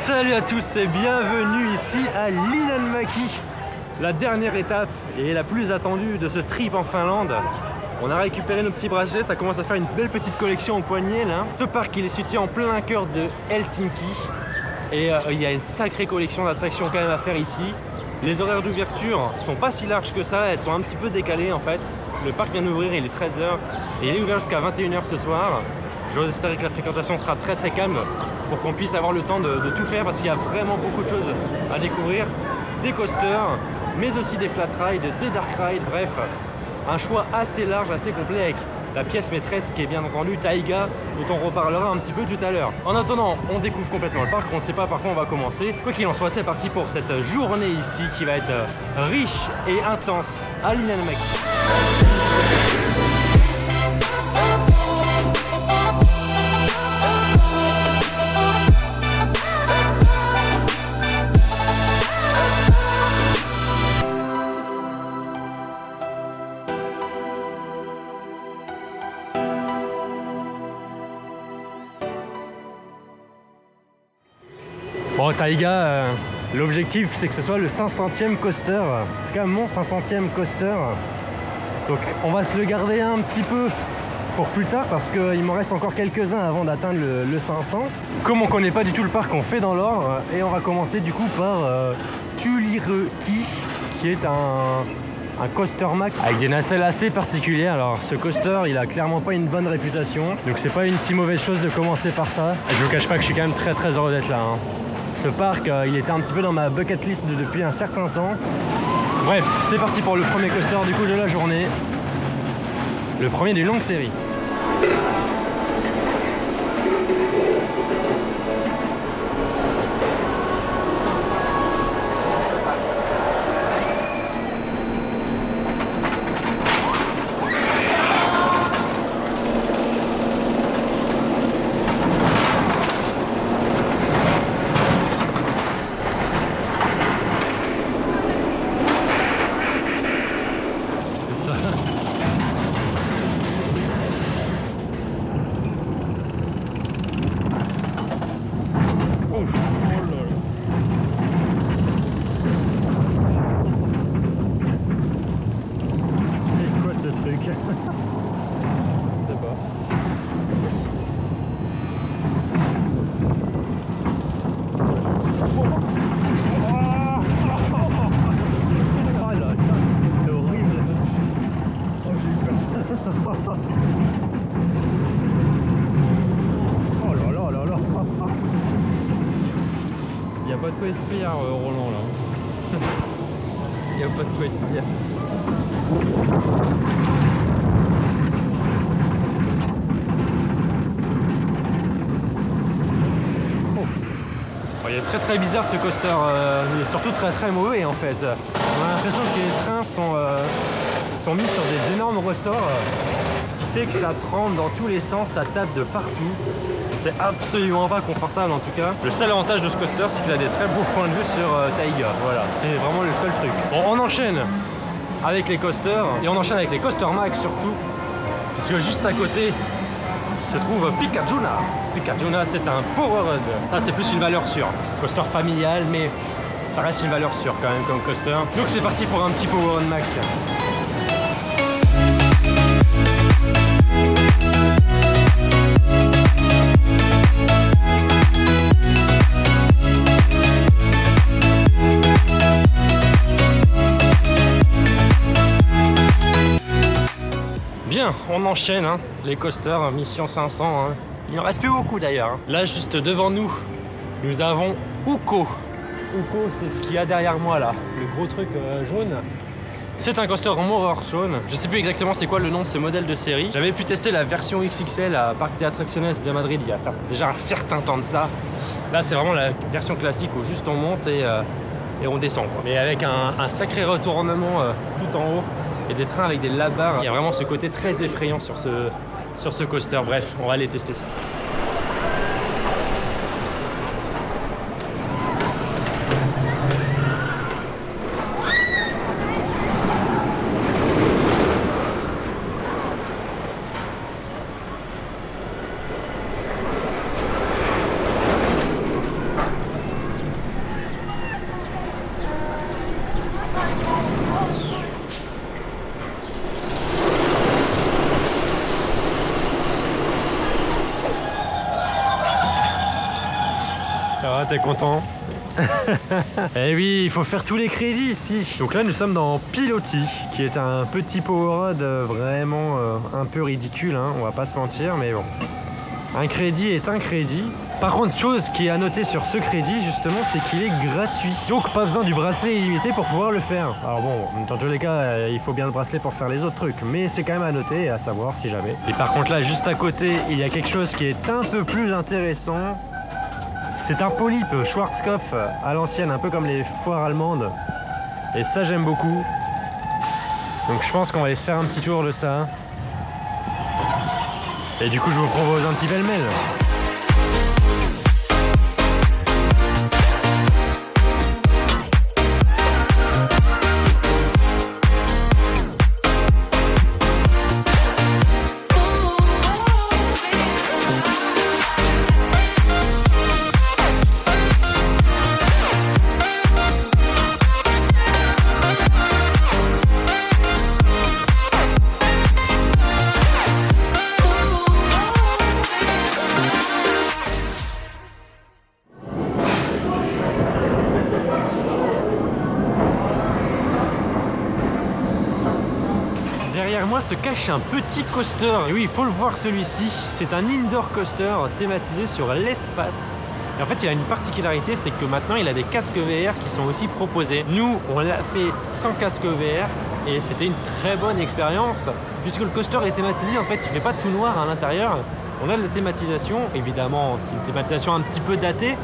Salut à tous et bienvenue ici à Linnanmäki, la dernière étape et la plus attendue de ce trip en Finlande. On a récupéré nos petits bracelets, ça commence à faire une belle petite collection au poignet là. Ce parc il est situé en plein cœur de Helsinki et il y a une sacrée collection d'attractions quand même à faire ici. Les horaires d'ouverture sont pas si larges que ça, elles sont un petit peu décalées en fait. Le parc vient d'ouvrir, il est 13h et il est ouvert jusqu'à 21h ce soir. J'ose espérer que la fréquentation sera très calme pour qu'on puisse avoir le temps de tout faire parce qu'il y a vraiment beaucoup de choses à découvrir. Des coasters, mais aussi des flat rides, des dark rides, bref, un choix assez large, assez complet avec la pièce maîtresse qui est bien entendu Taiga, dont on reparlera un petit peu tout à l'heure. En attendant, on découvre complètement le parc, on ne sait pas par quoi on va commencer. Quoi qu'il en soit, c'est parti pour cette journée ici qui va être riche et intense à Linnanmäki. Bon, Taiga, l'objectif c'est que ce soit le 500e coaster, en tout cas mon 500e coaster. Donc on va se le garder un petit peu pour plus tard parce qu'il m'en reste encore quelques-uns avant d'atteindre le 500. Comme on connaît pas du tout le parc, on fait dans l'ordre et on va commencer du coup par Tulireki qui est un coaster max avec des nacelles assez particulières. Alors ce coaster il a clairement pas une bonne réputation, donc c'est pas une si mauvaise chose de commencer par ça. Je vous cache pas que je suis quand même très heureux d'être là, hein. Ce parc il était un petit peu dans ma bucket list depuis un certain temps. Bref, c'est parti pour le premier coaster du coup de la journée, le premier d'une longue série. Il n'y a pas de quoi être fier, Roland, là. Il n'y a pas de quoi être fier. Il est très bizarre ce coaster, il est surtout très mauvais en fait. On a l'impression que les trains sont mis sur des énormes ressorts, ce qui fait que ça tremble dans tous les sens, ça tape de partout. C'est absolument pas confortable en tout cas. Le seul avantage de ce coaster, c'est qu'il a des très beaux points de vue sur Taiga. Voilà, c'est vraiment le seul truc. Bon, on enchaîne avec les coasters et on enchaîne avec les coasters max surtout, puisque juste à côté se trouve Pikajuna. Pikajuna, c'est un power run. Ça, c'est plus une valeur sûre. Coaster familial, mais ça reste une valeur sûre quand même comme coaster. Donc c'est parti pour un petit power run max. Bien, on enchaîne hein, les coasters mission 500. Hein. Il n'en reste plus beaucoup d'ailleurs. Hein. Là, juste devant nous, nous avons Ukko. Ukko, c'est ce qu'il y a derrière moi là, le gros truc jaune. C'est un coaster en Horror jaune. Je sais plus exactement c'est quoi le nom de ce modèle de série. J'avais pu tester la version XXL à Parc de Atracciones de Madrid il y a déjà un certain temps de ça. Là, c'est vraiment la version classique où juste on monte et on descend, quoi. Mais avec un sacré retournement tout en haut. Et des trains avec des labarres. Il y a vraiment ce côté très effrayant sur ce coaster. Bref, on va aller tester ça. Ah, t'es content? Eh oui, il faut faire tous les crédits ici. Donc là, nous sommes dans Pilotis, qui est un petit powerade vraiment un peu ridicule, hein, on va pas se mentir, mais bon. Un crédit est un crédit. Par contre, chose qui est à noter sur ce crédit, justement, c'est qu'il est gratuit. Donc, pas besoin du bracelet illimité pour pouvoir le faire. Alors bon, dans tous les cas, il faut bien le bracelet pour faire les autres trucs. Mais c'est quand même à noter et à savoir si jamais. Et par contre, là, juste à côté, il y a quelque chose qui est un peu plus intéressant. C'est un polype Schwarzkopf à l'ancienne, un peu comme les foires allemandes. Et ça, j'aime beaucoup. Donc, je pense qu'on va aller se faire un petit tour de ça. Et du coup, je vous propose un petit pêle-mêle. Derrière moi se cache un petit coaster. Et oui, il faut le voir celui-ci. C'est un indoor coaster thématisé sur l'espace. Et en fait, il a une particularité, c'est que maintenant, il a des casques VR qui sont aussi proposés. Nous, on l'a fait sans casque VR et c'était une très bonne expérience puisque le coaster est thématisé. En fait, il fait pas tout noir à l'intérieur. On a de la thématisation, évidemment, c'est une thématisation un petit peu datée,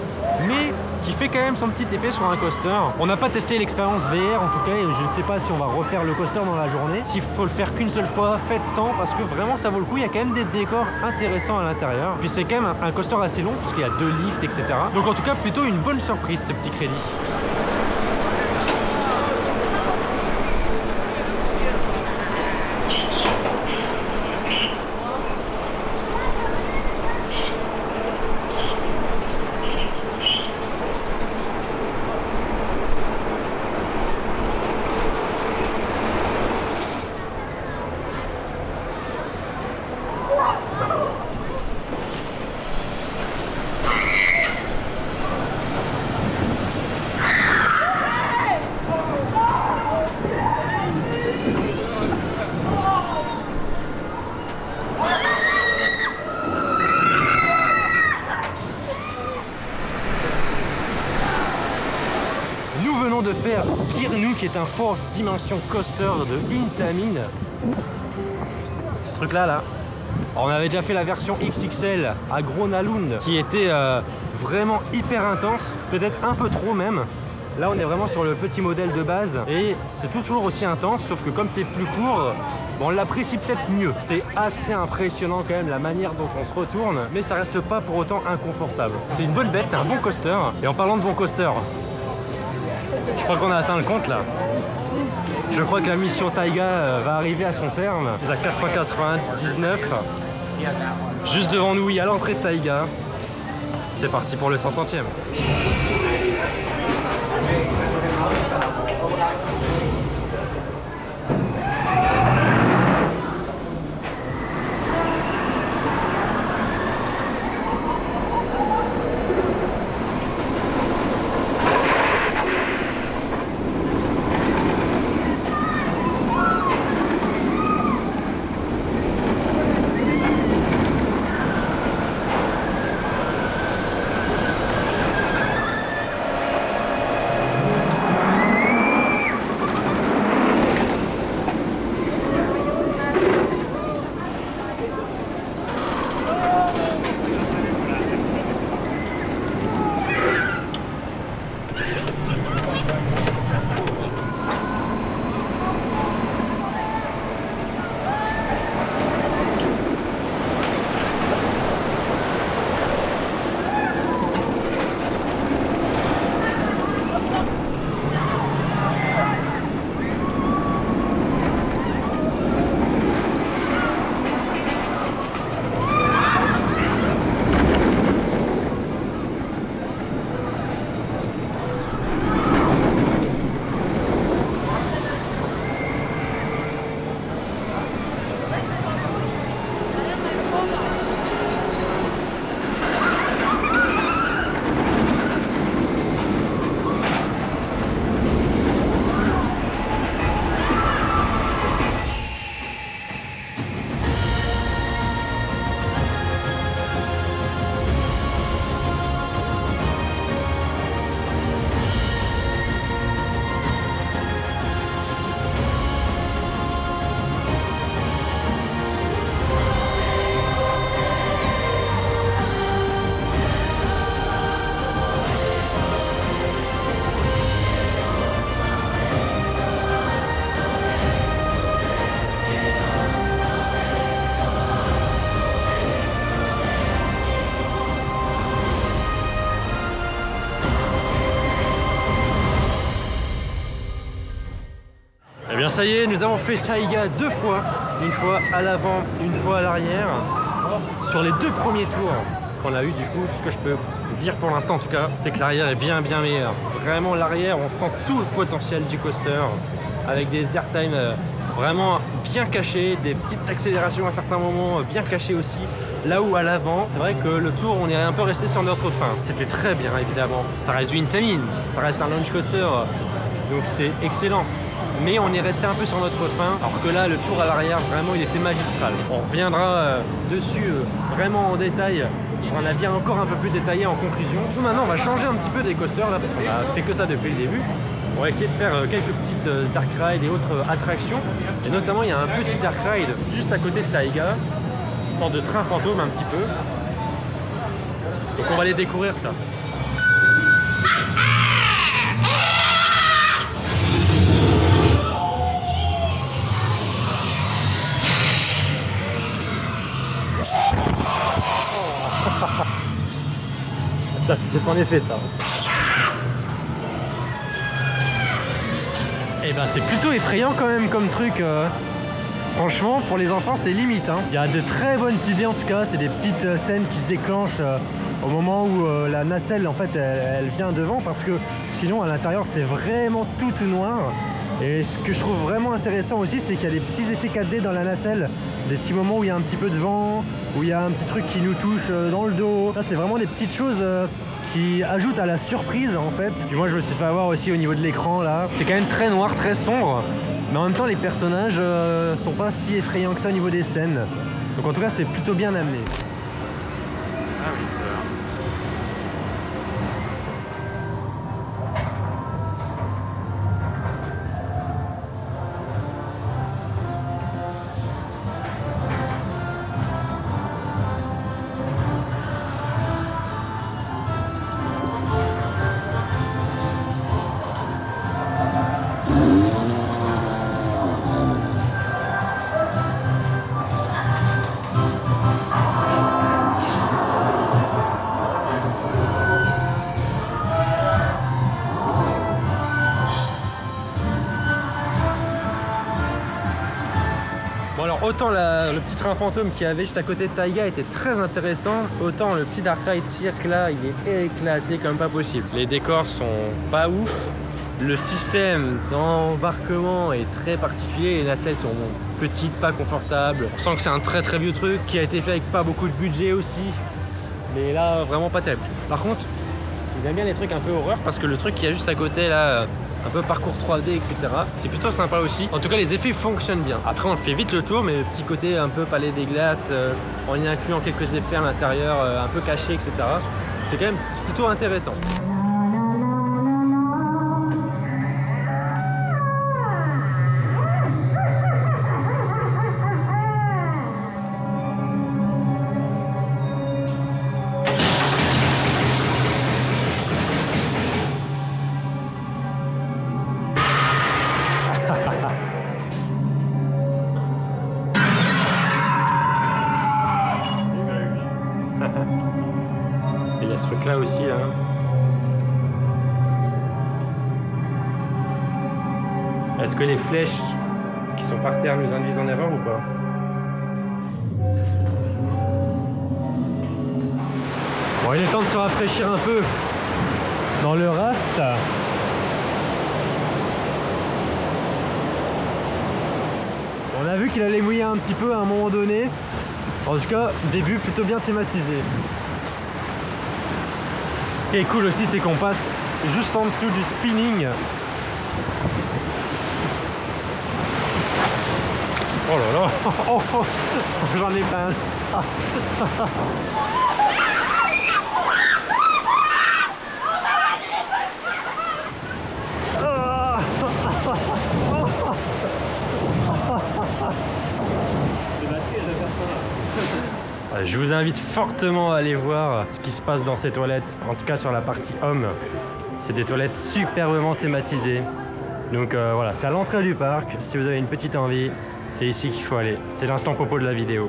mais qui fait quand même son petit effet sur un coaster. On n'a pas testé l'expérience VR en tout cas, et je ne sais pas si on va refaire le coaster dans la journée. S'il faut le faire qu'une seule fois, faites 100 parce que vraiment ça vaut le coup. Il y a quand même des décors intéressants à l'intérieur. Puis c'est quand même un coaster assez long puisqu'il y a 2 lifts, etc. Donc en tout cas, plutôt une bonne surprise ce petit crédit. De faire Girnu, qui est un Force Dimension Coaster de Intamin. Ce truc là. Alors, on avait déjà fait la version XXL à Grönalund qui était vraiment hyper intense, peut-être un peu trop même. Là on est vraiment sur le petit modèle de base et c'est toujours aussi intense, sauf que comme c'est plus court, bon, on l'apprécie peut-être mieux. C'est assez impressionnant quand même la manière dont on se retourne, mais ça reste pas pour autant inconfortable. C'est une bonne bête, c'est un bon coaster. Et en parlant de bon coaster, je crois qu'on a atteint le compte là. Je crois que la mission Taiga va arriver à son terme. C'est à 499. Juste devant nous, oui, à l'entrée de Taiga. C'est parti pour le 500e. ça y est, nous avons fait Taiga 2 fois. Une fois à l'avant, une fois à l'arrière. Sur les 2 premiers tours qu'on a eu, du coup, ce que je peux dire pour l'instant en tout cas, c'est que l'arrière est bien meilleur. Vraiment l'arrière, on sent tout le potentiel du coaster avec des airtime vraiment bien cachés, des petites accélérations à certains moments bien cachées aussi. Là où à l'avant, c'est vrai que le tour, on est un peu resté sur notre fin. C'était très bien évidemment. Ça reste du Intamin, ça reste un launch coaster, donc c'est excellent. Mais on est resté un peu sur notre fin, alors que là, le tour à l'arrière, vraiment, il était magistral. On reviendra dessus vraiment en détail. On a bien encore un peu plus détaillé en conclusion. Nous, maintenant, on va changer un petit peu des coasters, là, parce qu'on a fait que ça depuis le début. On va essayer de faire quelques petites dark rides et autres attractions. Et notamment, il y a un petit dark ride juste à côté de Taiga, une sorte de train fantôme un petit peu. Donc on va aller découvrir ça. Ça fait son effet ça. Et ben c'est plutôt effrayant quand même comme truc. Franchement pour les enfants c'est limite. Il y a de très bonnes idées en tout cas. C'est des petites scènes qui se déclenchent au moment où la nacelle en fait elle vient devant, parce que sinon à l'intérieur c'est vraiment tout noir. Et ce que je trouve vraiment intéressant aussi, c'est qu'il y a des petits effets 4D dans la nacelle, des petits moments où il y a un petit peu de vent, où il y a un petit truc qui nous touche dans le dos. Ça c'est vraiment des petites choses qui ajoutent à la surprise en fait. Et moi je me suis fait avoir aussi au niveau de l'écran là. C'est quand même très noir, très sombre, mais en même temps les personnages sont pas si effrayants que ça au niveau des scènes. Donc en tout cas c'est plutôt bien amené. Ah oui, c'est vrai. Bon alors autant le petit train fantôme qu'il y avait juste à côté de Taiga était très intéressant, autant le petit Dark Ride Cirque là il est éclaté comme pas possible. Les décors sont pas ouf, le système d'embarquement est très particulier, les nacelles sont petites, pas confortables. On sent que c'est un très vieux truc qui a été fait avec pas beaucoup de budget aussi, mais là vraiment pas terrible. Par contre j'aime bien les trucs un peu horreur, parce que le truc qu'il y a juste à côté là, un peu parcours 3D, etc. c'est plutôt sympa aussi. En tout cas, les effets fonctionnent bien. Après, on fait vite le tour, mais le petit côté un peu palais des glaces, en y incluant quelques effets à l'intérieur, un peu cachés, etc. c'est quand même plutôt intéressant. Et il y a ce truc là aussi là. Est-ce que les flèches qui sont par terre nous induisent en erreur ou pas? Bon, il est temps de se rafraîchir un peu dans le raft. On a vu qu'il allait mouiller un petit peu à un moment donné. En tout cas, début plutôt bien thématisé. Ce qui est cool aussi, c'est qu'on passe juste en dessous du spinning. Oh là là, oh, oh, j'en ai pas un. Je vous invite fortement à aller voir ce qui se passe dans ces toilettes, en tout cas sur la partie homme. C'est des toilettes superbement thématisées. Donc voilà, c'est à l'entrée du parc. Si vous avez une petite envie, c'est ici qu'il faut aller. C'était l'instant popo de la vidéo.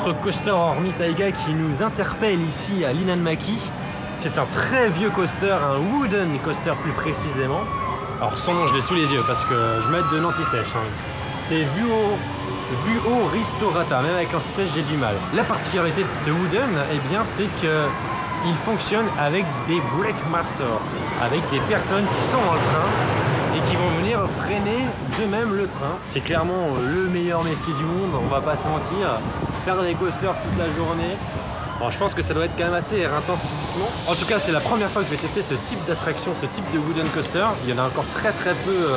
autre coaster hormis Taiga qui nous interpelle ici à l'Inanmaki. C'est un très vieux coaster, un wooden coaster plus précisément. Alors son nom je l'ai sous les yeux parce que je mets de l'anti-sèche. Hein. C'est Vuo Ristorata, même avec l'anti-sèche j'ai du mal. La particularité de ce wooden, eh bien c'est que il fonctionne avec des breakmasters, avec des personnes qui sont dans le train et qui vont venir freiner d'eux-mêmes le train. C'est clairement le meilleur métier du monde, on va pas se mentir. Faire des coasters toute la journée. Bon, je pense que ça doit être quand même assez éreintant physiquement. En tout cas, c'est la première fois que je vais tester ce type d'attraction, ce type de wooden coaster. Il y en a encore très peu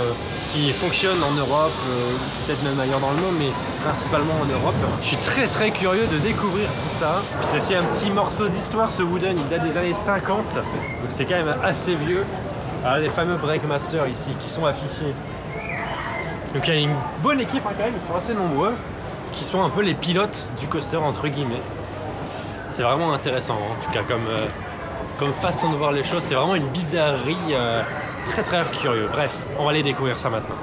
qui fonctionnent en Europe, peut-être même ailleurs dans le monde, mais principalement en Europe. Je suis très curieux de découvrir tout ça. C'est aussi un petit morceau d'histoire, ce wooden, il date des années 50, donc c'est quand même assez vieux. Alors, les fameux breakmasters ici qui sont affichés. Donc il y a une bonne équipe hein, quand même, ils sont assez nombreux, qui sont un peu les pilotes du coaster entre guillemets. C'est vraiment intéressant, en tout cas comme façon de voir les choses, c'est vraiment une bizarrerie très curieux. Bref, on va aller découvrir ça maintenant.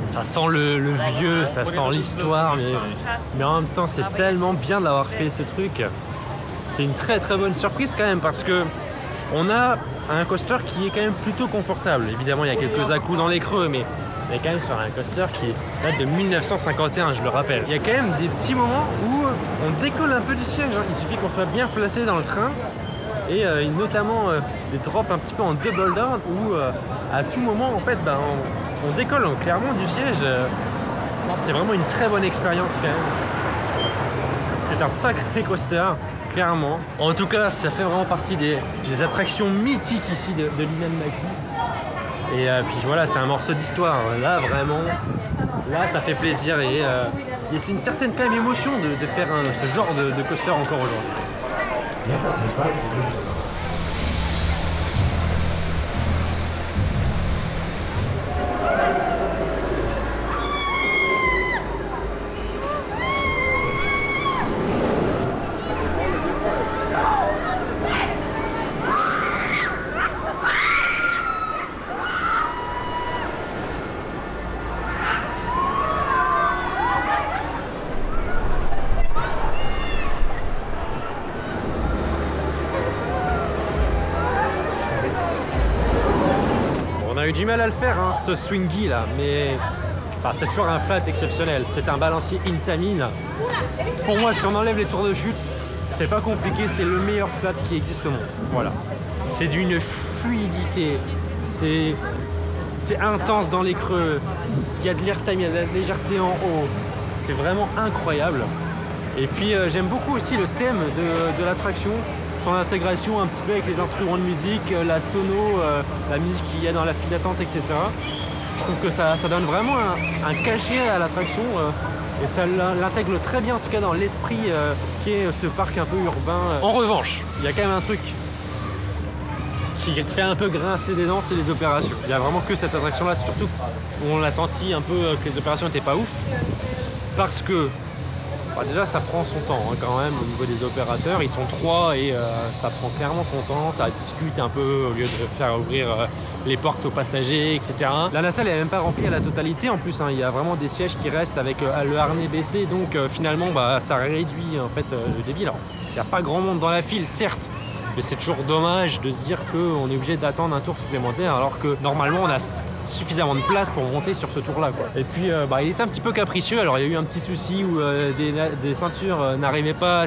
Ça sent le vieux, ça sent l'histoire, mais en même temps c'est tellement bien d'avoir fait ce truc. C'est une très bonne surprise quand même parce que on a un coaster qui est quand même plutôt confortable. Évidemment il y a quelques à-coups dans les creux, mais on est quand même sur un coaster qui date de 1951, je le rappelle. Il y a quand même des petits moments où on décolle un peu du siège, hein. Il suffit qu'on soit bien placé dans le train et notamment des drops un petit peu en double down où à tout moment en fait on décolle clairement du siège. C'est vraiment une très bonne expérience quand même. C'est un sacré coaster, clairement. En tout cas, ça fait vraiment partie des attractions mythiques ici de l'Inanmaki. Et puis voilà, c'est un morceau d'histoire. Là, vraiment, là, ça fait plaisir. Et c'est une certaine quand même émotion de faire ce genre de coaster encore aujourd'hui. a eu du mal à le faire, hein, ce swingy là, mais enfin, c'est toujours un flat exceptionnel. C'est un balancier Intamin. Pour moi, si on enlève les tours de chute, c'est pas compliqué, c'est le meilleur flat qui existe au monde. Voilà. C'est d'une fluidité, c'est intense dans les creux, il y a de l'airtime, il y a de la légèreté en haut. C'est vraiment incroyable. Et puis j'aime beaucoup aussi le thème de l'attraction, son intégration un petit peu avec les instruments de musique, la sono, la musique qu'il y a dans la file d'attente, etc. Je trouve que ça donne vraiment un cachet à l'attraction et ça l'intègre très bien en tout cas dans l'esprit qui est ce parc un peu urbain. En revanche, il y a quand même un truc qui fait un peu grincer des dents, c'est les opérations. Il n'y a vraiment que cette attraction là, surtout où on l'a senti un peu que les opérations n'étaient pas ouf. Parce que déjà ça prend son temps hein, quand même au niveau des opérateurs, ils sont 3 et ça prend clairement son temps, ça discute un peu au lieu de faire ouvrir les portes aux passagers, etc. La nacelle n'est même pas remplie à la totalité en plus, hein, il y a vraiment des sièges qui restent avec le harnais baissé, donc finalement ça réduit en fait le débit. Alors il n'y a pas grand monde dans la file certes, mais c'est toujours dommage de se dire qu'on est obligé d'attendre un tour supplémentaire alors que normalement on a suffisamment de place pour monter sur ce tour là quoi. Et puis il était un petit peu capricieux, alors il y a eu un petit souci où des ceintures n'arrivaient pas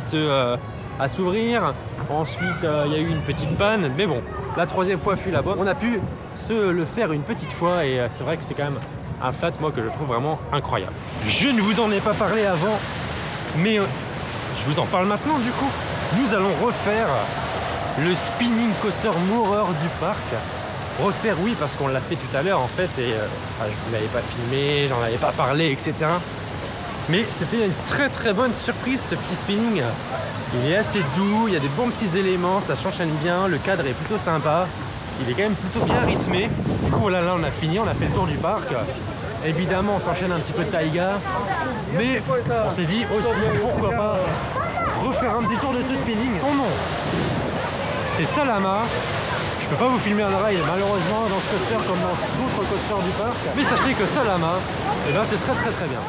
à s'ouvrir. Ensuite il y a eu une petite panne, mais bon, la 3e fois fut la bonne. On a pu se le faire une petite fois et c'est vrai que c'est quand même un flat moi que je trouve vraiment incroyable. Je ne vous en ai pas parlé avant, mais je vous en parle maintenant du coup. Nous allons refaire le spinning coaster Maurer du parc. Refaire oui parce qu'on l'a fait tout à l'heure en fait et je ne vous l'avais pas filmé, j'en avais pas parlé, etc. Mais c'était une très très bonne surprise ce petit spinning. Il est assez doux, il y a des bons petits éléments, ça s'enchaîne bien, le cadre est plutôt sympa. Il est quand même plutôt bien rythmé. Du coup là on a fini, on a fait le tour du parc. Évidemment on s'enchaîne un petit peu de taïga. Mais on s'est dit aussi pourquoi pas refaire un petit tour de ce spinning. Son nom c'est Salama. Je peux pas vous filmer un rail malheureusement dans ce coaster comme dans d'autres coasters du parc. Mais sachez que Salama, eh ben, c'est très très très bien.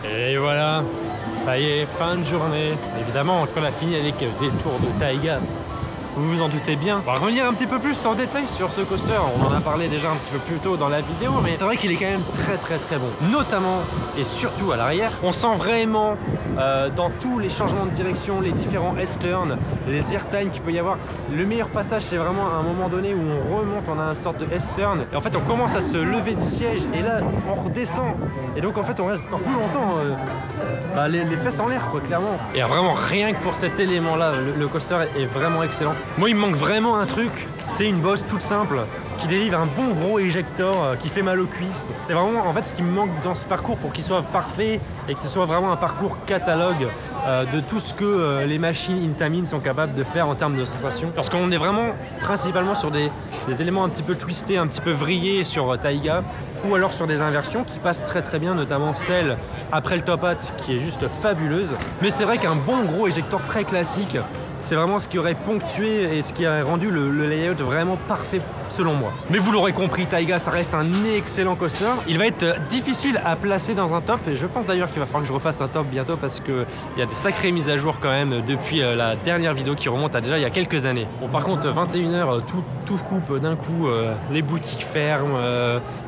Et voilà, ça y est, fin de journée. Évidemment, quand on a fini avec des tours de taïga, vous vous en doutez bien. On va revenir un petit peu plus en détail sur ce coaster. On en a parlé déjà un petit peu plus tôt dans la vidéo, mais c'est vrai qu'il est quand même très très très bon. Notamment et surtout à l'arrière, on sent vraiment dans tous les changements de direction, les différents S-turns, les airtime qu'il peut y avoir. Le meilleur passage, c'est vraiment à un moment donné où on remonte, on a une sorte de S-turn. Et en fait, on commence à se lever du siège et là, on redescend. Et donc en fait, on reste encore plus longtemps les fesses en l'air, quoi, clairement. Et vraiment, rien que pour cet élément-là, le coaster est vraiment excellent. Moi, il me manque vraiment un truc, c'est une bosse toute simple qui délivre un bon gros éjecteur qui fait mal aux cuisses. C'est vraiment en fait ce qui me manque dans ce parcours pour qu'il soit parfait et que ce soit vraiment un parcours catalogue de tout ce que les machines Intamin sont capables de faire en termes de sensations. Parce qu'on est vraiment principalement sur des éléments un petit peu twistés, un petit peu vrillés sur Taïga, ou alors sur des inversions qui passent très très bien, notamment celle après le top hat qui est juste fabuleuse. Mais c'est vrai qu'un bon gros éjecteur très classique, c'est vraiment ce qui aurait ponctué et ce qui aurait rendu le layout vraiment parfait selon moi. Mais vous l'aurez compris, Taïga ça reste un excellent coaster. Il va être difficile à placer dans un top et je pense d'ailleurs qu'il va falloir que je refasse un top bientôt parce qu'il y a des sacrées mises à jour quand même depuis la dernière vidéo qui remonte à déjà il y a quelques années. Bon par contre 21h tout coupe d'un coup, les boutiques ferment,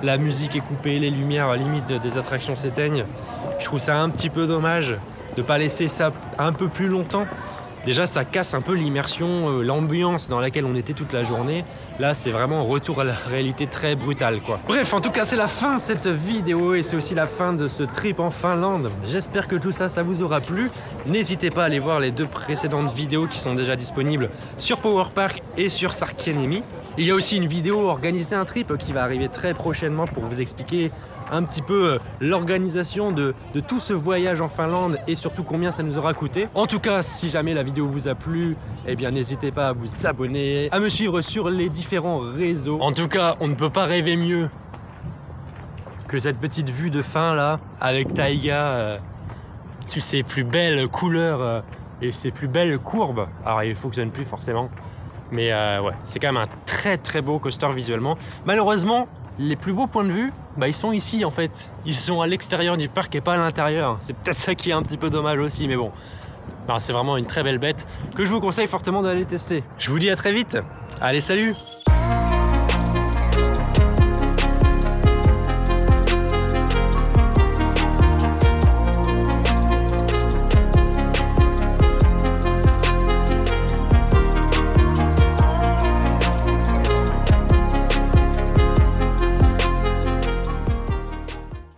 la musique est coupée, les lumières limite des attractions s'éteignent. Je trouve ça un petit peu dommage de pas laisser ça un peu plus longtemps. Déjà, ça casse un peu l'immersion, l'ambiance dans laquelle on était toute la journée. Là, c'est vraiment un retour à la réalité très brutale, quoi. Bref, en tout cas, c'est la fin de cette vidéo et c'est aussi la fin de ce trip en Finlande. J'espère que tout ça, ça vous aura plu. N'hésitez pas à aller voir les 2 précédentes vidéos qui sont déjà disponibles sur Power Park et sur Sarkianiemi. Il y a aussi une vidéo organisée un trip qui va arriver très prochainement pour vous expliquer un petit peu l'organisation de tout ce voyage en Finlande et surtout combien ça nous aura coûté. En tout cas, si jamais la vidéo vous a plu, eh bien n'hésitez pas à vous abonner, à me suivre sur les différents réseaux. En tout cas, on ne peut pas rêver mieux que cette petite vue de fin là, avec Taïga sur ses plus belles couleurs et ses plus belles courbes. Alors il fonctionne plus forcément, mais ouais, c'est quand même un très très beau coaster visuellement. Malheureusement, les plus beaux points de vue, bah, ils sont ici en fait. Ils sont à l'extérieur du parc et pas à l'intérieur. C'est peut-être ça qui est un petit peu dommage aussi, mais bon. Bah, c'est vraiment une très belle bête que je vous conseille fortement d'aller tester. Je vous dis à très vite. Allez, salut!